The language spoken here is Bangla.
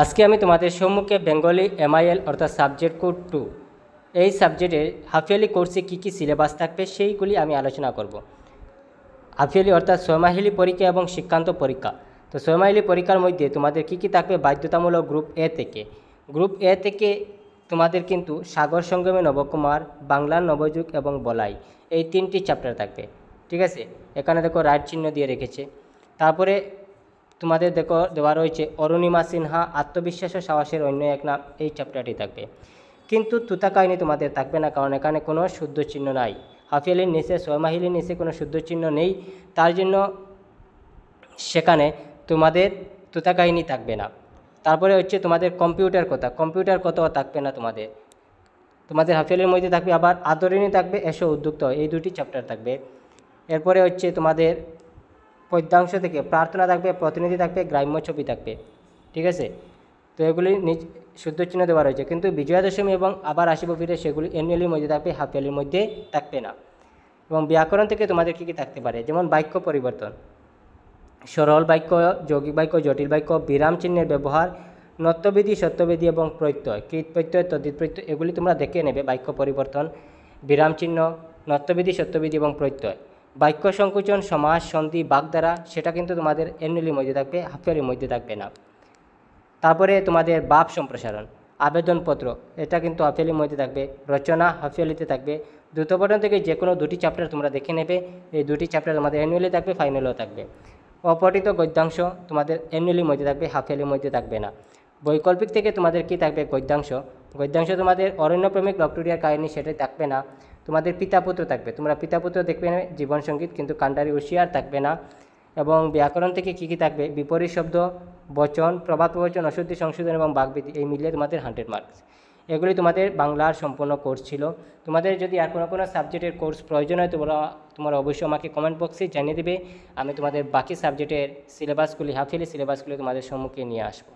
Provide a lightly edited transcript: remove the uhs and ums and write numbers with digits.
আজকে আমি তোমাদের সম্মুখে বেঙ্গলি এমআইএল অর্থাৎ সাবজেক্ট কোড 2 এই সাবজেক্টের হাফ-ইয়ারলি কোর্সে কী কী সিলেবাস থাকবে সেইগুলি আমি আলোচনা করব। হাফ-ইয়ারলি অর্থাৎ ছয়মাহিলি পরীক্ষা এবং শিক্ষান্ত পরীক্ষা। তো ছয়মাহিলি পরীক্ষার মধ্যে তোমাদের কী কী থাকবে বাধ্যতামূলক গ্রুপ এ থেকে তোমাদের কিন্তু সাগর সঙ্গমে নবকুমার, বাংলার নবযুগ এবং বলাই এই 3টি চ্যাপ্টার থাকবে। ঠিক আছে, এখানে দেখো রাইট চিহ্ন দিয়ে রেখেছে। তারপরে তোমাদের দেখো দেওয়া রয়েছে অরুণিমা সিনহা, আত্মবিশ্বাস ও সাহসের অন্য এক নাম, এই চ্যাপ্টারটি থাকবে। কিন্তু তুতা কাহিনী তোমাদের থাকবে না, কারণ এখানে কোনো শুদ্ধ চিহ্ন নাই। হাফ-ইয়ারলির নিচে ছয়মাহিলির নিচে কোনো শুদ্ধ চিহ্ন নেই, তার জন্য সেখানে তোমাদের তুতা কাহিনী থাকবে না। তারপরে হচ্ছে তোমাদের কম্পিউটার কথাও থাকবে না তোমাদের হাফ-ইয়ারলির মধ্যে থাকবে। আবার আদরিণী থাকবে, এসো উদ্যুক্ত, এই 2টি চ্যাপ্টার থাকবে। এরপরে হচ্ছে তোমাদের পদ্যাংশ থেকে প্রার্থনা থাকবে, প্রতিনিধি থাকবে, গ্রাম্য ছবি থাকবে। ঠিক আছে, তো এগুলি শুদ্ধ চিহ্ন দেওয়া রয়েছে, কিন্তু বিজয়া দশমী এবং আবার আসিব ফিরে সেগুলি অ্যানুয়ালির মধ্যে থাকবে, হাফ-ইয়ারলির মধ্যে থাকবে না। এবং ব্যাকরণ থেকে তোমাদের কী কী থাকতে পারে, যেমন বাক্য পরিবর্তন, সরল বাক্য, যৌগিক বাক্য, জটিল বাক্য, বিরাম চিহ্নের ব্যবহার, নত্যবিধি, সত্যবিধি এবং প্রত্যয়, কৃত প্রত্যয়, তদ্ধিত প্রত্যয়, এগুলি তোমরা দেখে নেবে। বাক্য পরিবর্তন, বিরাম চিহ্ন, নত্যবিধি, সত্যবিধি এবং প্রত্যয়। বাক্য সংকোচন, সমাস, সন্ধি, বাগধারা, সেটা কিন্তু তোমাদের অ্যানুয়ালির মধ্যে থাকবে, হাফ-ইয়ারলির মধ্যে থাকবে না। তারপরে তোমাদের ভাব সম্প্রসারণ, আবেদনপত্র, এটা কিন্তু হাফ-ইয়ারলির মধ্যে থাকবে। রচনা হাফ-ইয়ারলিতে থাকবে। দ্রুতপঠন থেকে যে কোনো 2টি চ্যাপ্টার তোমরা দেখে নেবে, এই 2টি চ্যাপ্টার তোমাদের অ্যানুয়ালি থাকবে, ফাইনালও থাকবে। অপঠিত গদ্যাংশ তোমাদের অ্যানুয়ালির মধ্যে থাকবে, হাফ-ইয়ারলির মধ্যে থাকবে না। বৈকল্পিক থেকে তোমাদের কি থাকবে, গদ্যাংশ তোমাদের অরণ্যপ্রেমিক লক্টুরিয়ার কাহিনী, সেটাই থাকবে না। তোমাদের পিতাপুত্র থাকবে, তোমরা পিতাপুত্র দেখবে না, জীবন সঙ্গীত, কিন্তু কান্ডারি হুঁশিয়ার থাকবে না। এবং ব্যাকরণ থেকে কী কী থাকবে, বিপরীত শব্দ, বচন, প্রবাদ প্রবচন, অশুদ্ধি সংশোধন এবং বাগবিধি, এই মিলিয়ে তোমাদের 100 মার্কস। এগুলি তোমাদের বাংলার সম্পূর্ণ কোর্স ছিল। তোমাদের যদি আর কোনো সাবজেক্টের কোর্স প্রয়োজন হয় তোমরা অবশ্যই আমাকে কমেন্ট বক্সে জানিয়ে দেবে। আমি তোমাদের বাকি সাবজেক্টের সিলেবাসগুলি, হাফ-ইয়ারলি সিলেবাসগুলি তোমাদের সম্মুখে নিয়ে আসবো।